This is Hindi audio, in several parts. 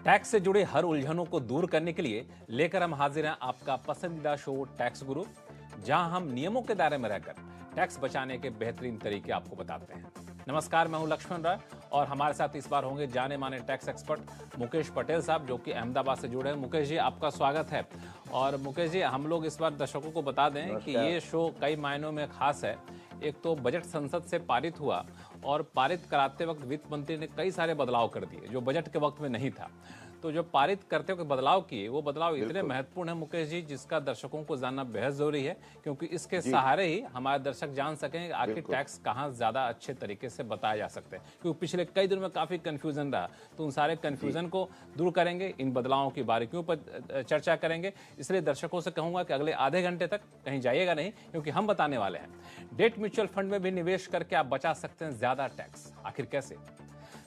टैक्स से जुड़े हर उलझनों को दूर करने के लिए लेकर हम हाजिर हैं आपका पसंदीदा शो टैक्स गुरु, जहां हम नियमों के दायरे में रहकर टैक्स बचाने के बेहतरीन तरीके आपको बताते हैं। नमस्कार, मैं हूं लक्ष्मण राय और हमारे साथ इस बार होंगे जाने माने टैक्स एक्सपर्ट मुकेश पटेल साहब, जो कि अहमदाबाद से जुड़े हैं। मुकेश जी, आपका स्वागत है। और मुकेश जी, हम लोग इस बार दर्शकों को बता दें कि ये शो कई मायनों में खास है। एक तो बजट संसद से पारित हुआ और पारित कराते वक्त वित्त मंत्री ने कई सारे बदलाव कर दिए जो बजट के वक्त में नहीं था। तो जो पारित करते वक्त बदलाव किए, वो बदलाव इतने महत्वपूर्ण है मुकेश जी, जिसका दर्शकों को जानना बेहद जरूरी है, क्योंकि इसके सहारे ही हमारे दर्शक जान सकें कि आखिर टैक्स कहाँ ज्यादा अच्छे तरीके से बताया जा सकते हैं। क्योंकि पिछले कई दिनों में काफी कंफ्यूजन रहा, तो उन सारे कंफ्यूजन को दूर करेंगे, इन बदलावों की बारीकियों पर चर्चा करेंगे। इसलिए दर्शकों से कहूंगा कि अगले आधे घंटे तक कहीं जाइएगा नहीं, क्योंकि हम बताने वाले हैं डेट म्यूचुअल फंड में भी निवेश करके आप बचा सकते हैं ज्यादा टैक्स। आखिर कैसे?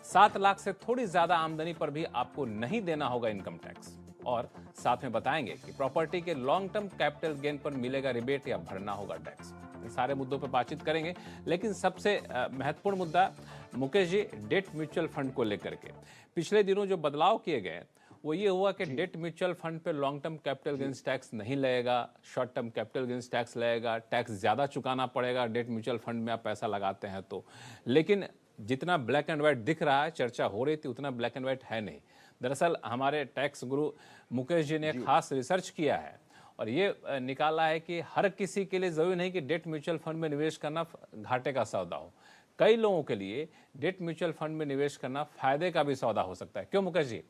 7 लाख से थोड़ी ज्यादा आमदनी पर भी आपको नहीं देना होगा इनकम टैक्स। और साथ में बताएंगे कि प्रॉपर्टी के लॉन्ग टर्म कैपिटल गेन पर मिलेगा रिबेट या भरना होगा टैक्स। इन सारे मुद्दों पर बातचीत करेंगे, लेकिन सबसे महत्वपूर्ण मुद्दा Mukesh ji, debt mutual fund को लेकर के पिछले दिनों जो बदलाव किए गए वो ये हुआ कि डेट म्यूचुअल फंड पे long term capital gains tax नहीं लगेगा, short term capital gains tax लगेगा। टैक्स ज्यादा चुकाना पड़ेगा डेट म्यूचुअल फंड में आप पैसा लगाते हैं तो। लेकिन जितना ब्लैक एंड व्हाइट दिख रहा है, चर्चा हो रही थी, उतना ब्लैक एंड व्हाइट है नहीं। दरअसल हमारे टैक्स गुरु मुकेश जी ने खास रिसर्च किया है और ये निकाला है कि हर किसी के लिए जरूरी नहीं कि डेट म्यूचुअल फंड में निवेश करना घाटे का सौदा हो। कई लोगों के लिए डेट म्यूचुअल फंड में निवेश करना फायदे का भी सौदा हो सकता है। क्यों मुकेश जी?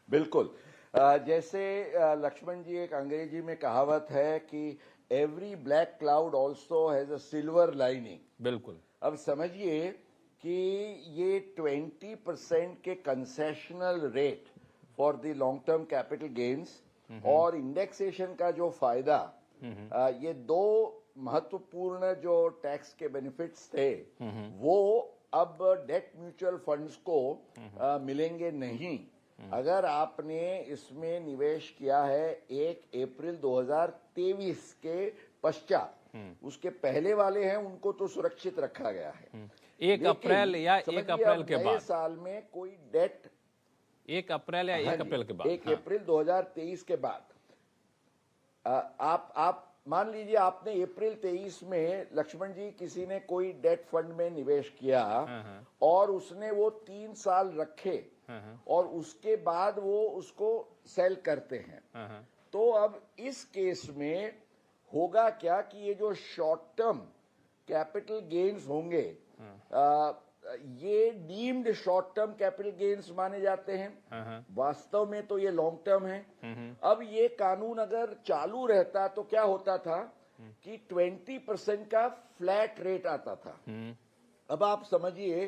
बिल्कुल। जैसे लक्ष्मण जी, एक अंग्रेजी में कहावत है कि every black cloud also has a silver lining. बिल्कुल। अब समझिए कि ये 20% के concessional rate for the long term capital gains और इंडेक्सेशन का जो फायदा, ये दो महत्वपूर्ण जो टैक्स के बेनिफिट्स थे, वो अब डेट म्यूचुअल फंड्स को मिलेंगे नहीं। अगर आपने इसमें निवेश किया है 1 अप्रैल 2023 के पश्चात, उसके पहले वाले हैं उनको तो सुरक्षित रखा गया है। 1 अप्रैल या 1 अप्रैल के बाद साल में कोई डेट 1 अप्रैल या 1 अप्रैल के बाद 1 अप्रैल 2023 के बाद आप मान लीजिए आपने अप्रैल 23 में लक्ष्मण जी किसी ने कोई डेट फंड में निवेश किया और उसने वो 3 साल रखे और उसके बाद वो उसको सेल करते हैं। तो अब इस केस में होगा क्या कि ये जो शॉर्ट टर्म कैपिटल गेन्स होंगे, ये deemed short term capital gains माने जाते हैं। वास्तव में तो ये लॉन्ग टर्म है। अब ये कानून अगर चालू रहता तो क्या होता था कि 20% का फ्लैट रेट आता था। अब आप समझिए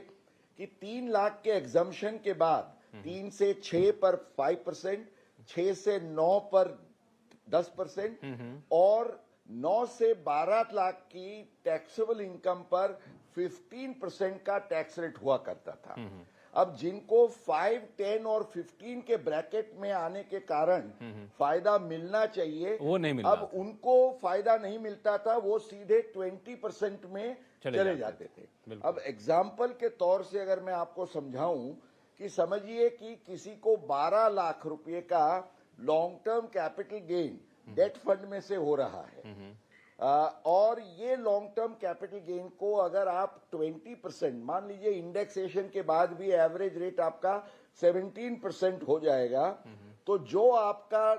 कि 3 लाख के एग्जम्पशन के बाद 3 से 6 पर 5%, 6 से 9 पर 10% और 9 से 12 लाख की टैक्सेबल इनकम पर 15% का टैक्स रेट हुआ करता था। अब जिनको 5, 10 और 15 के ब्रैकेट में आने के कारण फायदा मिलना चाहिए, वो नहीं मिला। अब उनको फायदा नहीं मिलता था, वो सीधे 20% में चले जाते थे। अब एग्जाम्पल के तौर से अगर मैं आपको समझाऊं कि समझिए कि किसी को 12 लाख रुपए का long term capital gain debt fund में से हो रहा है, और ये लॉन्ग टर्म कैपिटल गेन को अगर आप 20%, मान लीजिए इंडेक्सेशन के बाद भी एवरेज रेट आपका 17% हो जाएगा, तो जो आपका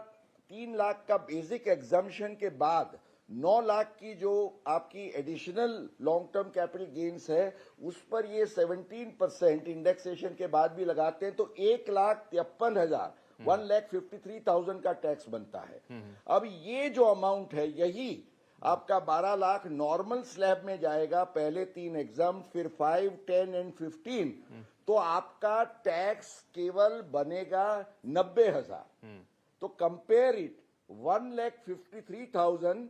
3 लाख का बेसिक एग्जम्पशन के बाद 9 लाख की जो आपकी additional long term capital gains है, उस पर ये 17% इंडेक्सेशन के बाद भी लगाते हैं, तो 1,53,000 1,53,000 का टैक्स बनता है। अब ये जो अमाउंट है, यही आपका 12 लाख नॉर्मल स्लैब में जाएगा, पहले 3 एग्जाम, फिर 5, 10 एंड 15, तो आपका टैक्स केवल बनेगा 90,000। तो कंपेयर इट 1,53,000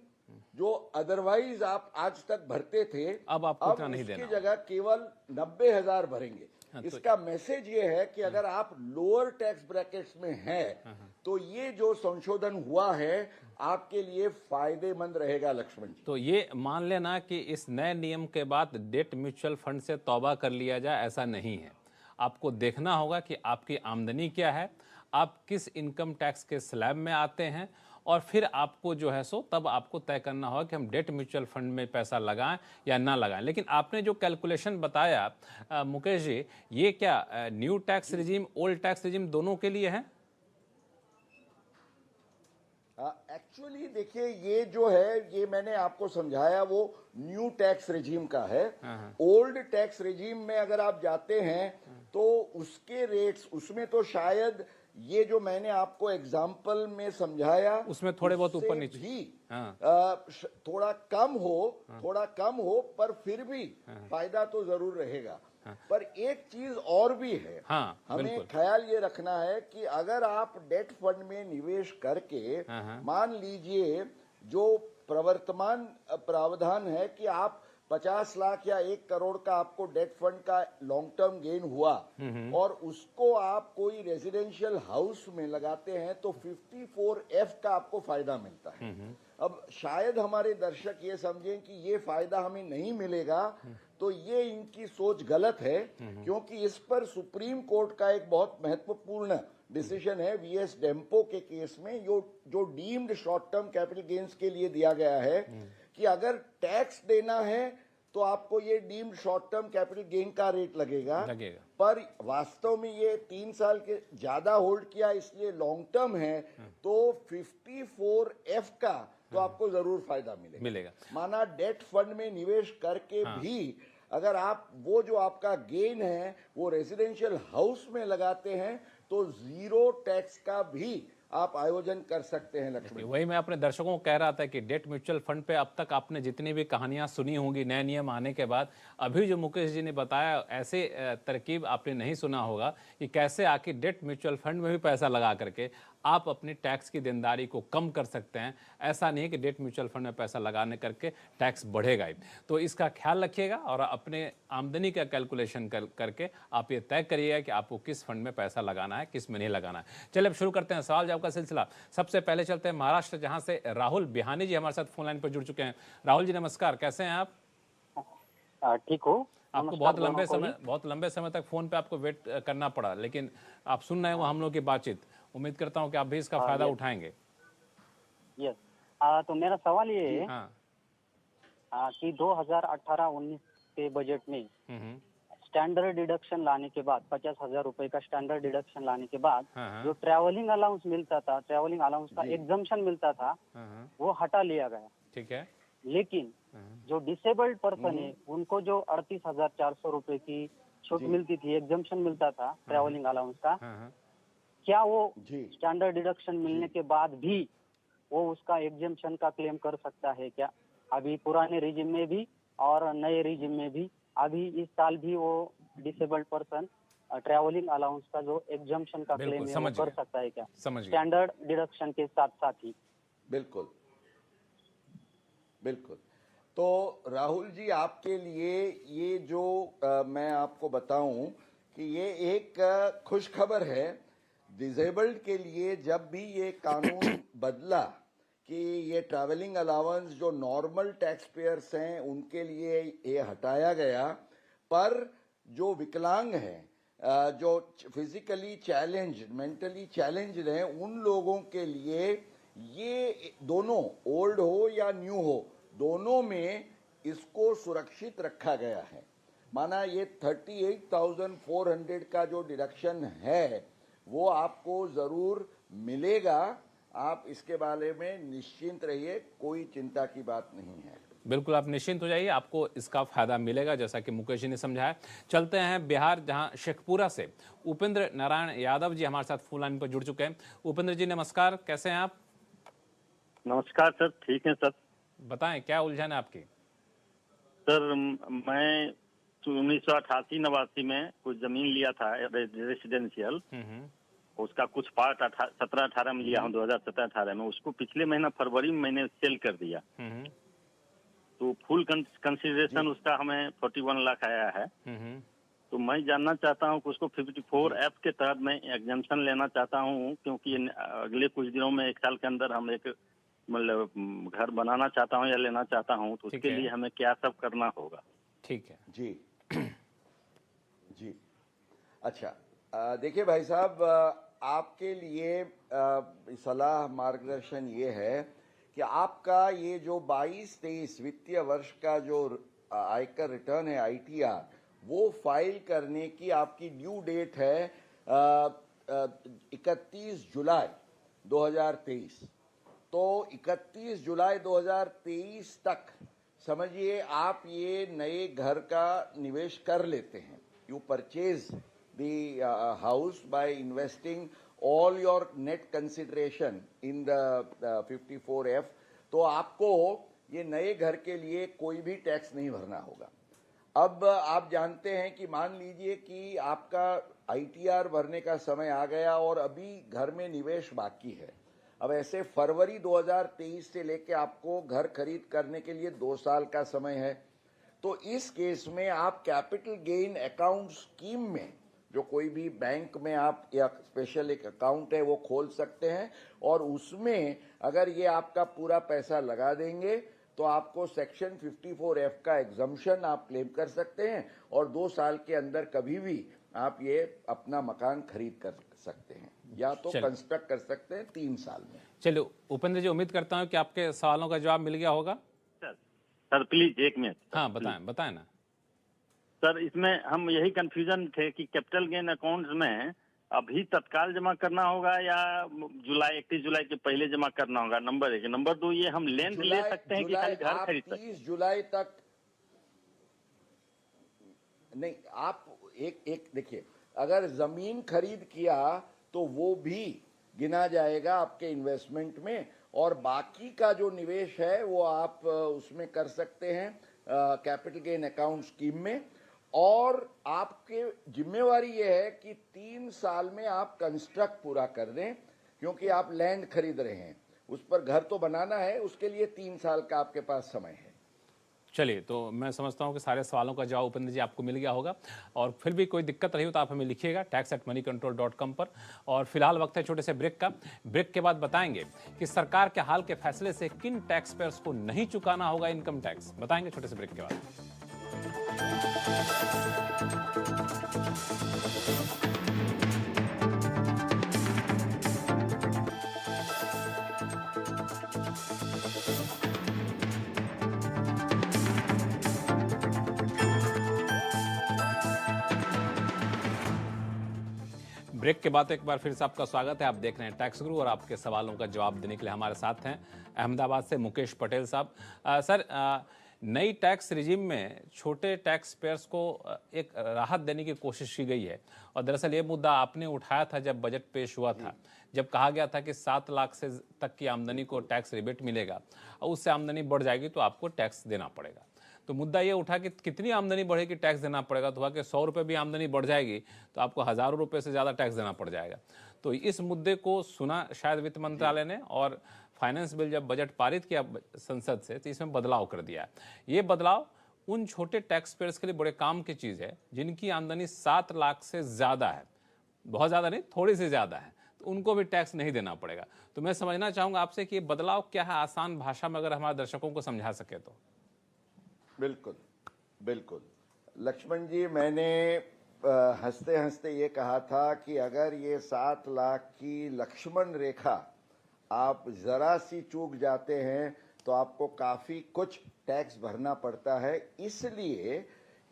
जो अदरवाइज आप आज तक भरते थे, अब आपको इतना नहीं देना, उसकी जगह केवल 90,000 भरेंगे। इसका मैसेज ये है कि अगर आप लोअर टैक्स ब्रैकेट्स में हैं, तो ये जो संशोधन हुआ है आपके लिए फायदेमंद रहेगा लक्ष्मण जी। तो ये मान लेना कि इस नए नियम के बाद डेट म्यूचुअल फंड से तौबा कर लिया जाए, ऐसा नहीं है। आपको देखना होगा कि आपकी आमदनी क्या है, आप किस इनकम टैक्स के स्लैब में आते हैं, और फिर आपको जो है सो तब आपको तय करना होगा कि हम डेट म्यूचुअल फंड में पैसा लगाएं या ना लगाएं। लेकिन आपने जो कैलकुलेशन बताया मुकेश जी, ये क्या new tax regime, old tax regime दोनों के लिए है? एक्चुअली देखिए, ये जो है, ये मैंने आपको समझाया वो न्यू टैक्स रिजीम का है। ओल्ड टैक्स रिजीम में अगर आप जाते हैं तो उसके रेट्स, उसमें तो शायद ये जो मैंने आपको एग्जाम्पल में समझाया उसमें थोड़े बहुत ऊपर नीचे भी थोड़ा कम हो, पर फिर भी फायदा तो जरूर रहेगा। पर एक चीज और भी है, हमें ख्याल ये रखना है कि अगर आप डेट फंड में निवेश करके, मान लीजिए जो प्रवर्तमान प्रावधान है कि आप 50 लाख या 1 करोड़ का आपको डेट फंड का लॉन्ग टर्म गेन हुआ और उसको आप कोई रेजिडेंशियल हाउस में लगाते हैं तो 54F का आपको फायदा मिलता है। अब शायद हमारे दर्शक ये समझें कि ये फायदा हमें नहीं मिलेगा, तो ये इनकी सोच गलत है, क्योंकि इस पर सुप्रीम कोर्ट का एक बहुत महत्वपूर्ण डिसीजन है वीएस डेम्पो के केस में, जो deemed short term capital gains के लिए दिया गया है कि अगर टैक्स देना है तो आपको ये deemed short term capital gain का रेट लगेगा। पर वास्तव में ये 3 साल के ज्यादा होल्ड किया इसलिए लॉन्ग टर्म है, तो 54F का तो आपको जरूर फायदा मिलेगा। माना डेट फंड में निवेश करके भी अगर आप वो जो आपका गेन है वो रेजिडेंशियल हाउस में लगाते हैं तो 0 टैक्स का भी आप आयोजन कर सकते हैं। लक्ष्मी, वही मैं अपने दर्शकों को कह रहा था कि डेट म्यूचुअल फंड पे अब तक आपने जितनी भी कहानियां सुनी होंगी नए नियम आने के बाद, अभी जो मुकेश जी ने बताया ऐसे तरकीब आपने नहीं सुना होगा कि कैसे आके डेट म्यूचुअल फंड में भी पैसा लगा करके आप अपनी टैक्स की देनदारी को कम कर सकते हैं। ऐसा नहीं है कि डेट म्यूचुअल फंड में पैसा लगाने करके टैक्स बढ़ेगा ही। तो इसका ख्याल रखिएगा और अपने आमदनी का कैलकुलेशन करके आप ये तय करिएगा कि आपको किस फंड में पैसा लगाना है, किस में नहीं लगाना है। चलिए अब शुरू करते हैं सवाल जवाब का सिलसिला। सबसे पहले चलते हैं महाराष्ट्र, जहां से राहुल बिहानी जी हमारे साथ फोन लाइन पर जुड़ चुके हैं। राहुल जी नमस्कार, कैसे हैं आप? ठीक हो? आपको बहुत लंबे समय तक फोन पे आपको वेट करना पड़ा, लेकिन आप सुन रहे हो हम लोग की बातचीत। उम्मीद करता हूं कि आप भी इसका फायदा उठाएंगे। यस, तो मेरा सवाल ये है कि 2018-19 के बजट में स्टैंडर्ड डिडक्शन लाने के बाद 50,000 रुपए का स्टैंडर्ड डिडक्शन लाने के बाद जो ट्रैवलिंग अलाउंस मिलता था, ट्रैवलिंग अलाउंस का एग्जम्पशन मिलता था, वो हटा लिया गया। ठीक है। लेकिन जो डिसेबल्ड पर्सन है उनको जो 38,400 रुपए की छूट मिलती थी, एग्जम्पशन मिलता था ट्रैवलिंग अलाउंस का, क्या वो स्टैंडर्ड डिडक्शन मिलने के बाद भी वो उसका एग्जम्पशन का क्लेम कर सकता है क्या? अभी पुराने रिजिम में भी और नए रिजिम में भी, अभी इस साल भी वो डिसेबल्ड पर्सन ट्रैवलिंग अलाउंस का जो एग्जम्पशन का क्लेम है वो कर सकता है क्या, स्टैंडर्ड डिडक्शन के साथ साथ ही? बिल्कुल बिल्कुल। तो राहुल जी, आपके लिए ये जो मैं आपको बताऊं कि ये एक खुश खबर है। डिसेबल्ड के लिए जब भी ये कानून बदला कि ये ट्रैवलिंग अलाउंस जो नॉर्मल टैक्स पेयर्स हैं उनके लिए ये हटाया गया, पर जो विकलांग हैं, जो फिजिकली चैलेंज्ड, मेंटली चैलेंज्ड हैं, उन लोगों के लिए ये दोनों, ओल्ड हो या न्यू हो, दोनों में इसको सुरक्षित रखा गया है। माना ये 38,400 का जो डिडक्शन है वो आपको जरूर मिलेगा। आप इसके बारे में निश्चिंत रहिए, कोई चिंता की बात नहीं है। बिल्कुल, आप निश्चिंत हो जाइए, आपको इसका फायदा मिलेगा जैसा कि मुकेश जी ने समझाया। चलते हैं बिहार, जहां शेखपुरा से उपेंद्र नारायण यादव जी हमारे साथ फोन लाइन पर जुड़ चुके हैं। उपेंद्र जी नमस्कार, कैसे हैं आप? नमस्कार सर, ठीक है सर। बताएं क्या उलझन है आपकी? सर, मैं 1988-89 में कुछ जमीन लिया था रेसिडेंशियल, उसका कुछ पार्ट 17-18 में लिया हूँ, 2017-18 में। उसको पिछले महीना फरवरी में मैंने सेल कर दिया। तो फुल कंसिडरेशन उसका हमें 41 लाख आया है। तो मैं जानना चाहता हूँ कि उसको 54F के तहत मैं एग्जम्पशन लेना चाहता हूँ, क्योंकि अगले कुछ दिनों में, 1 साल के अंदर हम एक मतलब घर बनाना चाहता हूँ या लेना चाहता हूँ, तो उसके लिए हमें क्या सब करना होगा? ठीक है जी जी। अच्छा, देखिए भाई साहब, आपके लिए सलाह मार्गदर्शन ये है कि आपका ये जो 22-23 वित्तीय वर्ष का जो आयकर रिटर्न है ITR, वो फाइल करने की आपकी ड्यू डेट है 31 जुलाई 2023। तो 31 जुलाई 2023 तक समझिए आप ये नए घर का निवेश कर लेते हैं। You purchase the house by investing all your net consideration in the 54F, तो आपको ये नए घर के लिए कोई भी टैक्स नहीं भरना होगा। अब आप जानते हैं कि मान लीजिए कि आपका ITR भरने का समय आ गया और अभी घर में निवेश बाकी है। अब ऐसे फरवरी 2023 से लेके आपको घर खरीद करने के लिए 2 साल का समय है। तो इस केस में आप कैपिटल गेन अकाउंट स्कीम में, जो कोई भी बैंक में आप या स्पेशल एक अकाउंट है वो खोल सकते हैं, और उसमें अगर ये आपका पूरा पैसा लगा देंगे तो आपको सेक्शन 54F का एग्जम्पशन आप क्लेम कर सकते हैं, और 2 साल के अंदर कभी भी आप ये अपना मकान खरीद कर सकते हैं, या तो कंस्ट्रक्ट कर सकते हैं 3 साल में। चलो उपेंद्र जी, उम्मीद करता हूँ कि आपके सवालों का जवाब मिल गया होगा। Sir please 1 minute. हाँ बताएं ना सर। इसमें हम यही कंफ्यूजन थे कि कैपिटल गेन अकाउंट में अभी तत्काल जमा करना होगा या 31 जुलाई के पहले जमा करना होगा, नंबर 1। नंबर 2, ये हम लेंथ ले सकते हैं कि खाली घर खरीद सकते हैं? 30 जुलाई तक नहीं, आप एक देखिए, अगर जमीन खरीद किया तो वो भी गिना जाएगा आपके इन्वेस्टमेंट में, और बाकी का जो निवेश है वो आप उसमें कर सकते हैं कैपिटल गेन अकाउंट स्कीम में। और आपके जिम्मेवारी ये है कि 3 साल में आप कंस्ट्रक्ट पूरा कर दें, क्योंकि आप लैंड खरीद रहे हैं, उस पर घर तो बनाना है, उसके लिए 3 साल का आपके पास समय है। चलिए, तो मैं समझता हूं कि सारे सवालों का जवाब उपेंद्र जी आपको मिल गया होगा, और फिर भी कोई दिक्कत रही हो तो आप हमें लिखिएगा tax@moneycontrol.com पर। और फिलहाल वक्त है छोटे से ब्रेक का। ब्रेक के बाद बताएंगे कि सरकार के हाल के फैसले से किन टैक्स पेयर्स को नहीं चुकाना होगा इनकम टैक्स, बताएंगे छोटे से ब्रेक के बाद। ब्रेक के बाद एक बार फिर से आपका स्वागत है। आप देख रहे हैं टैक्स गुरु, और आपके सवालों का जवाब देने के लिए हमारे साथ हैं अहमदाबाद से मुकेश पटेल साहब। सर, नई टैक्स रिजीम में छोटे टैक्स पेयर्स को एक राहत देने की कोशिश की गई है, और दरअसल ये मुद्दा आपने उठाया था जब बजट पेश हुआ था, जब कहा गया था कि 7 लाख से तक की आमदनी को टैक्स रिबेट मिलेगा, और उससे आमदनी बढ़ जाएगी तो आपको टैक्स देना पड़ेगा। तो मुद्दा ये उठा कि कितनी आमदनी बढ़ेगी टैक्स देना पड़ेगा, तो हुआ कि 100 रुपये भी आमदनी बढ़ जाएगी तो आपको हज़ारों रुपये से ज़्यादा टैक्स देना पड़ जाएगा। तो इस मुद्दे को सुना शायद वित्त मंत्रालय ने, और फाइनेंस बिल जब बजट पारित किया संसद से तो इसमें बदलाव कर दिया है। ये बदलाव उन छोटे टैक्स पेयर्स के लिए बड़े काम की चीज़ है जिनकी आमदनी 7 लाख से ज़्यादा है, बहुत ज़्यादा नहीं, थोड़ी सी ज़्यादा है, तो उनको भी टैक्स नहीं देना पड़ेगा। तो मैं समझना चाहूँगा आपसे कि ये बदलाव क्या है, आसान भाषा में अगर हमारे दर्शकों को समझा सके तो। बिल्कुल बिल्कुल लक्ष्मण जी, मैंने हंसते हंसते ये कहा था कि अगर ये 7 लाख की लक्ष्मण रेखा आप जरा सी चूक जाते हैं तो आपको काफी कुछ टैक्स भरना पड़ता है। इसलिए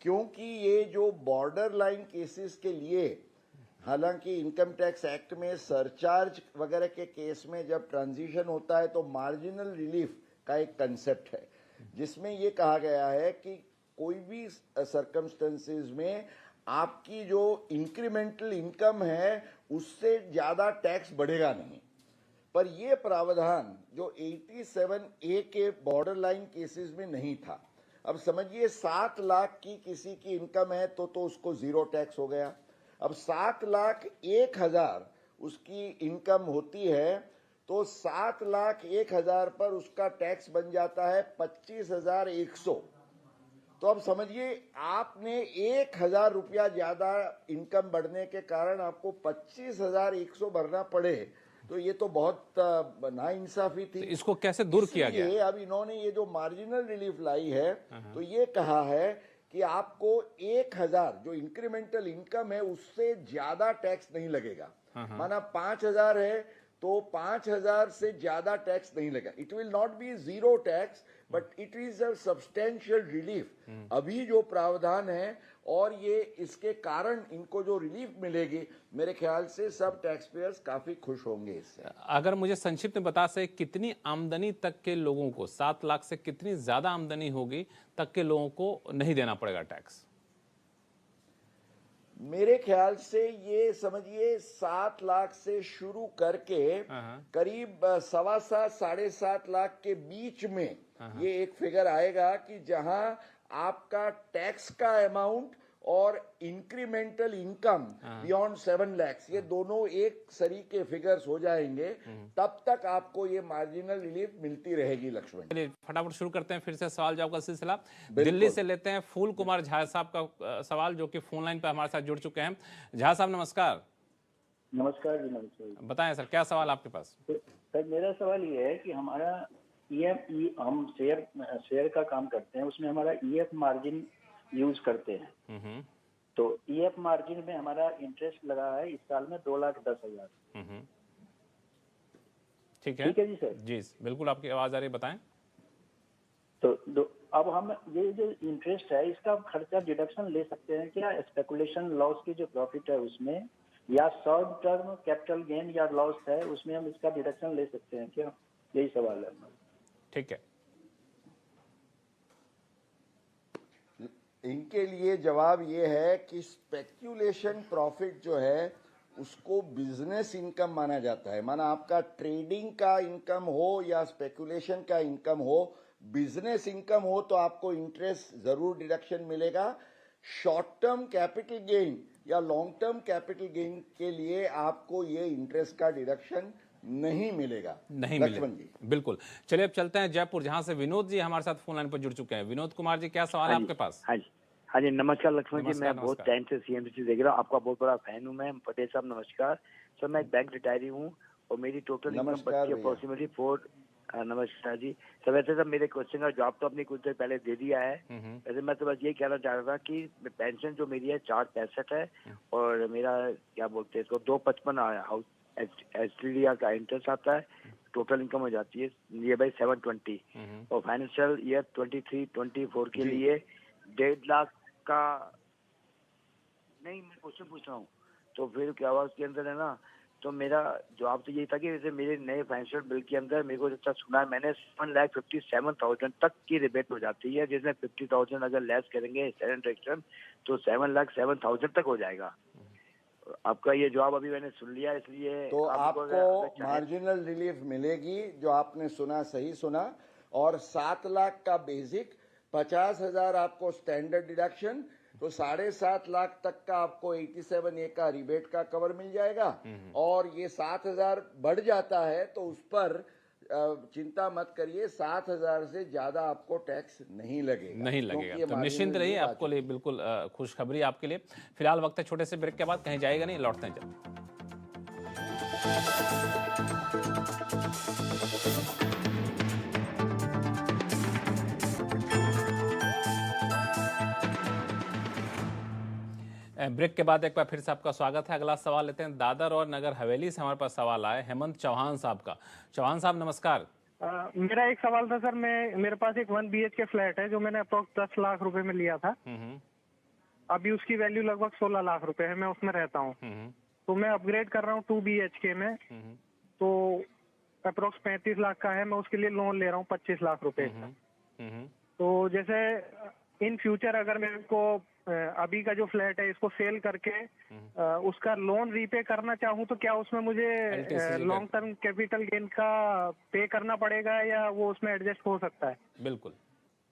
क्योंकि ये जो बॉर्डर लाइन केसेस के लिए, हालांकि इनकम टैक्स एक्ट में सरचार्ज वगैरह के केस में जब ट्रांजिशन होता है तो मार्जिनल रिलीफ का एक कंसेप्ट है, जिसमें ये कहा गया है कि कोई भी सर्कमस्टेंसेस में आपकी जो इंक्रीमेंटल इनकम है उससे ज्यादा टैक्स बढ़ेगा नहीं। पर ये प्रावधान जो 87A के बॉर्डर लाइन केसेस में नहीं था। अब समझिए 7 लाख की किसी की इनकम है तो उसको 0 टैक्स हो गया। अब 7,01,000 उसकी इनकम होती है तो 7,01,000 पर उसका टैक्स बन जाता है 25,100। तो अब समझिए आपने 1,000 रुपया ज्यादा इनकम बढ़ने के कारण आपको 25,100 भरना पड़े, तो ये तो बहुत नाइंसाफी थी। तो इसको कैसे दूर किया गया? अब इन्होंने ये जो मार्जिनल रिलीफ लाई है तो ये कहा है कि आपको 1000 जो इंक्रीमेंटल इनकम है उससे ज्यादा टैक्स नहीं लगेगा। माना 5000 है तो 5000 से ज्यादा टैक्स नहीं लगेगा। It will not be zero tax but it is a substantial relief. अभी जो प्रावधान है और ये इसके कारण इनको जो रिलीफ मिलेगी, मेरे ख्याल से सब टैक्स पेयर्स काफी खुश होंगे इससे। अगर मुझे संक्षिप्त में बता सके कितनी आमदनी तक के लोगों को, 7 लाख से कितनी ज्यादा आमदनी होगी तक के लोगों को नहीं देना पड़ेगा टैक्स? मेरे ख्याल से ये समझिए 7 लाख से शुरू करके करीब 7.25 साढ़े 7 लाख के बीच में ये एक फिगर आएगा कि जहां आपका टैक्स का अमाउंट और इंक्रीमेंटल इनकम बियॉन्ड 7 लाख ये दोनों एक सरी के फिगर्स हो जाएंगे, तब तक आपको ये मार्जिनल रिलीफ मिलती रहेगी। लक्ष्मण, चलिए फटाफट शुरू करते हैं फिर से सवाल जवाब का सिलसिला। दिल्ली से लेते हैं फूल कुमार झा साहब का सवाल, जो कि फोन लाइन पर हमारे साथ जुड़ चुके हैं। झा साहब नमस्कार। नमस्कार जी, नमस्कार। बताएं सर, क्या सवाल आपके पास? सर मेरा सवाल ये है कि हमारा हम शेयर का काम करते हैं, उसमें हमारा ईएफ मार्जिन यूज करते हैं। तो ईएफ मार्जिन में हमारा इंटरेस्ट लगा है इस साल में 2,10,000। ठीक है जी सर। जी बिल्कुल, आपकी आवाज आ रही है, बताएं। तो अब हम ये जो इंटरेस्ट है इसका खर्चा डिडक्शन ले सकते हैं क्या स्पेकुलेशन लॉस की जो प्रॉफिट है उसमें, या शॉर्ट टर्म कैपिटल गेन या लॉस है उसमें हम इसका डिडक्शन ले सकते हैं क्या? यही सवाल है। ठीक है, इनके लिए जवाब ये है कि स्पेक्यूलेशन प्रॉफिट जो है उसको बिजनेस इनकम माना जाता है। माना आपका ट्रेडिंग का इनकम हो या स्पेक्यूलेशन का इनकम हो, बिजनेस इनकम हो तो आपको इंटरेस्ट जरूर डिडक्शन मिलेगा। शॉर्ट टर्म कैपिटल गेन या लॉन्ग टर्म कैपिटल गेन के लिए आपको ये इंटरेस्ट का डिडक्शन नहीं मिलेगा। नहीं मिलेगा, बिल्कुल। चलिए अब चलते हैं जयपुर, जहां से विनोद जी हमारे साथ फोन लाइन पर जुड़ चुके हैं। विनोद कुमार जी, क्या सवाल है आपके पास? हाँ जी, नमस्कार लक्ष्मण जी। मैं बहुत टाइम से सीएमसी देख रहा हूँ, आपका बहुत बड़ा फैन हूँ मैं। पटेल साहब नमस्कार। सर मैं एक बैंक रिटायरी हूँ और मेरी टोटल इनकम बची अप्रोक्सीमेटली 4। नमस्कार जी। सर वैसे सब मेरे क्वेश्चन का जवाब तो आपने कुछ देर पहले दे दिया है। वैसे मैं तो बस ये कहना चाह रहा था कि पेंशन जो मेरी है 465 है और मेरा क्या बोलते हैं इसको 255 हाउस एसटीडीआर का इंटरेस्ट आता है। टोटल इनकम हो जाती है ये भाई 720 और फाइनेंशियल ईयर 23-24 के लिए 1.5 लाख का नहीं, मैं क्वेश्चन पूछ रहा हूँ। तो फिर क्या हुआ उसके अंदर है ना, तो मेरा जवाब तो यही था कि जैसे मेरे नए फाइनेंशियल बिल के अंदर मेरे को जितना सुना है मैंने 7,57,000 तक की रिबेट हो जाती है, जिसमें 50,000 अगर लेस करेंगे ट्रांजेक्शन तो 7,07,000 तक हो जाएगा। आपका ये जवाब अभी मैंने सुन लिया, इसलिए तो आपको मार्जिनल रिलीफ मिलेगी। जो आपने सुना सही सुना। और 7 लाख का बेसिक, 50,000 आपको स्टैंडर्ड डिडक्शन, तो 7.5 लाख तक का आपको 87A का रिबेट का कवर मिल जाएगा। और ये 7,000 बढ़ जाता है तो उस पर चिंता मत करिए, 7,000 से ज्यादा आपको टैक्स नहीं लगेगा। तो निश्चिंत रहिए, आपको लिए बिल्कुल खुशखबरी आपके लिए। फिलहाल वक्त है छोटे से ब्रेक के बाद, कहीं जाएगा नहीं, लौटते हैं जल्द। ब्रेक के बाद एक बार फिर से आपका स्वागत है। अगला सवाल लेते हैं दादर और नगर हवेली से। हमारे पास सवाल आया हेमंत चौहान साहब का। चौहान साहब नमस्कार। मेरा एक सवाल था सर, मेरे पास एक 1 BHK फ्लैट है जो मैंने अप्रोक्स 10 लाख रुपए में लिया था। अभी उसकी वैल्यू लगभग 16 लाख रुपए है, मैं उसमें रहता हूँ। तो मैं अपग्रेड कर रहा हूँ 2 BHK में, तो अप्रोक्स 35 लाख का है। मैं उसके लिए लोन ले रहा हूँ 25 लाख रुपए का। तो जैसे इन फ्यूचर अगर मेरे को अभी का जो फ्लैट है इसको सेल करके उसका लोन रीपे करना चाहूँ तो क्या उसमें मुझे लॉन्ग टर्म कैपिटल गेन का पे करना पड़ेगा या वो उसमें एडजस्ट हो सकता है? बिल्कुल,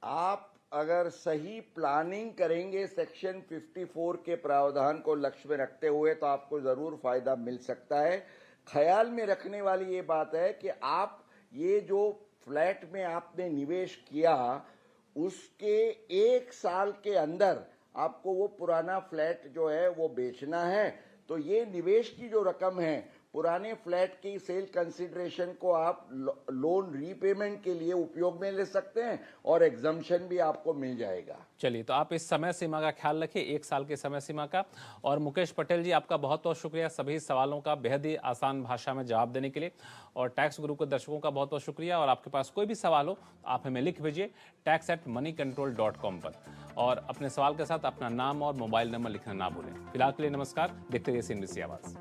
आप अगर सही प्लानिंग करेंगे सेक्शन 54 के प्रावधान को लक्ष्य में रखते हुए तो आपको जरूर फायदा मिल सकता है। ख्याल में रखने वाली ये बात है कि आप ये जो फ्लैट में आपने निवेश किया उसके 1 साल के अंदर आपको वो पुराना फ्लैट जो है वो बेचना है। तो ये निवेश की जो रकम है पुराने फ्लैट की सेल कंसिडरेशन को आप लोन रीपेमेंट के लिए उपयोग में ले सकते हैं और एग्जम्पशन भी आपको मिल जाएगा। चलिए, तो आप इस समय सीमा का ख्याल रखिए, 1 साल की समय सीमा का। और मुकेश पटेल जी, आपका बहुत बहुत शुक्रिया सभी सवालों का बेहद ही आसान भाषा में जवाब देने के लिए। और टैक्स गुरु के दर्शकों का बहुत बहुत शुक्रिया। और आपके पास कोई भी सवाल हो आप हमें लिख भेजिए tax@moneycontrol.com पर, और अपने सवाल के साथ अपना नाम और मोबाइल नंबर लिखना ना भूलें। फिलहाल के लिए नमस्कार, देखते रहिए CNBC आवाज।